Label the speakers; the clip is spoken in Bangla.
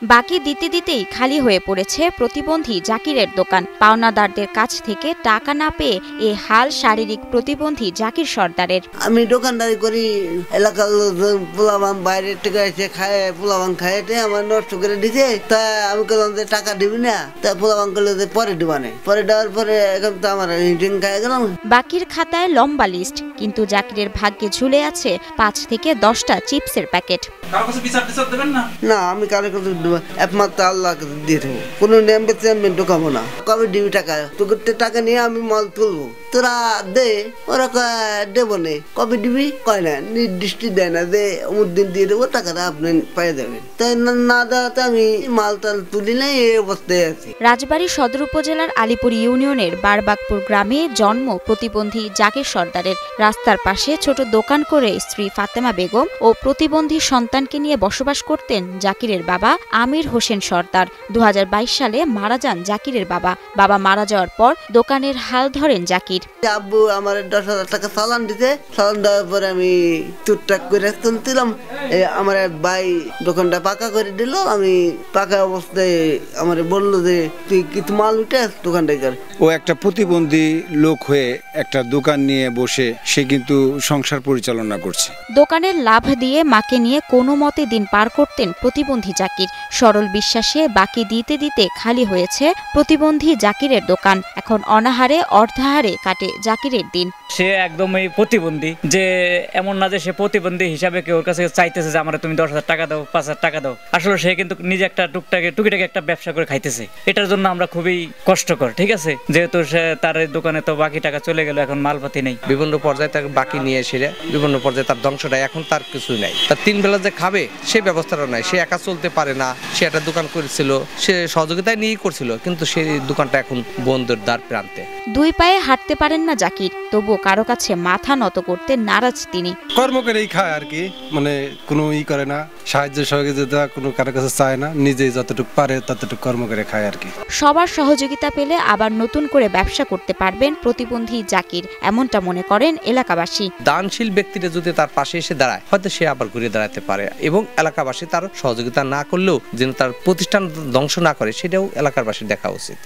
Speaker 1: বাকি দিতে দিতেই খালি হয়ে পড়েছে প্রতিবন্ধী জাকিরের দোকান। পাওনাদারদের কাছ থেকে টাকা না পেয়ে এ হাল শারীরিক প্রতিবন্ধী জাকির সর্দারের।
Speaker 2: আমি দোকানদারি করি, এলাকার পোলাবান বাইরে থেকে এসে খায়, পোলাবান খায় আমার নষ্ট করে দিছে। তা আমি বললাম যে টাকা দিবি না, তা পোলাবান করলো যে পরে দিবানে। পরে দেওয়ার পরে এখন তো আমার হিটিং খায় গেলাম।
Speaker 1: বাকির খাতায় লম্বা লিস্ট, কিন্তু জাকিরের ভাগ্যে ঝুলে আছে 5 থেকে 10টা চিপসের প্যাকেট।
Speaker 2: না, আমি কারো কাছে একমাত্র আল্লাহ দিয়ে দেবো। কোনো নিয়ম বেঁচে আমি ঢোকাবো না। কবে দিবি টাকা? তোকে টাকা নিয়ে আমি মাল তুলবো, তোরা দে। ওরা দেবো নে। কবে দিবি? কয় না, নির্দিষ্ট দেয় না যে অমুক দিন দিয়ে দেবো, টাকাটা আপনি পেয়ে যাবেন। তাই না দেওয়াতে আমি মাল টাল তুলি না, এই অবস্থায় আছি।
Speaker 1: রাজবাড়ী সদর উপজেলার আলীপুর ইউনিয়নের বারবাগপুর গ্রামে জন্ম প্রতিবন্ধী জাকির সর্দারের। রাস্তার পাশে ছোট দোকান করে স্ত্রী ফাতেমা বেগম ও প্রতিবন্ধী সন্তানকে নিয়ে বসবাস করতেন জাকিরের বাবা আমির হোসেন সর্দার। 2022 সালে মারা যান জাকিরের বাবা। বাবা মারা যাওয়ার পর দোকানের হাল ধরেন জাকির।
Speaker 2: আব্বু আমার 10,000 টাকা চালান দিতে, চালান দেওয়ার পরে আমি টুকটাক করে তুলছিলাম। আমার ভাই দোকানটা পাকা করে দিল। আমি পাকা অবস্থায় আমার বললো যে তুই কিছু মাল উঠে দোকানটাই কর।
Speaker 3: ও একটা প্রতিবন্ধী লোক হয়ে একটা দোকান নিয়ে বসে সে কিন্তু সংসার পরিচালনা করছে।
Speaker 1: দোকানের লাভ দিয়ে মাকে নিয়ে কোনো মতে দিন পার করতেন প্রতিবন্ধী জাকির। সরল বিশ্বাসে বাকি দিতে দিতে খালি হয়েছে প্রতিবন্ধী জাকিরের দোকান। এখন অনাহারে অর্ধাহারে কাটে জাকিরের দিন।
Speaker 4: সে একদমই প্রতিবন্ধী, যে এমন না যে সে প্রতিবন্ধী হিসাবে কেউ ওর কাছে চাইতেছে যে আমার তুমি 10,000 টাকা দাও, 5,000 টাকা দাও। আসলে সে কিন্তু নিজে একটা টুকিটাকি একটা ব্যবসা করে খাইতেছে। এটার জন্য আমরা খুবই কষ্টকর, ঠিক আছে, যেহেতু সে তার দোকানে তো বাকি টাকা চলে গেল, এখন মালপাতি নেই।
Speaker 5: বিভিন্ন পর্যায়ে তাকে বাকি নিয়ে এসে বিভিন্ন পর্যায়ে তার ধ্বংসটা, এখন তার কিছু নাই। তার 3 বেলা যে খাবে সে ব্যবস্থাটা নাই। সে একা চলতে পারে না। সে একটা দোকান করেছিল, সে সহযোগিতায় নিয়েই করছিল, কিন্তু সেই দোকানটা এখন বন্ধের দ্বার প্রান্তে।
Speaker 1: 2 পায়ে হাঁটতে পারেন না জাকির, তবু কারো কাছে মাথা নত করতে নারাজ তিনি।
Speaker 6: কর্ম করেই খায় আর কি, মানে কোনো করে না, সাহায্য সহযোগিতা কোনো কারো কাছে চায় না, নিজেই যতটুকু পারে ততটুকু কর্ম করে খায় আর কি।
Speaker 1: সবার সহযোগিতা পেলে আবার নতুন করে ব্যবসা করতে পারবেন প্রতিবন্ধী জাকির, এমনটা মনে করেন এলাকাবাসী।
Speaker 5: দানশীল ব্যক্তিরা যদি তার পাশে এসে দাঁড়ায়, হয়তো সে আবার ঘুরে দাঁড়াতে পারে, এবং এলাকাবাসী তার সহযোগিতা না করলেও যেন তার প্রতিষ্ঠান ধ্বংস না করে, সেটাও এলাকার বাসীর দেখা উচিত।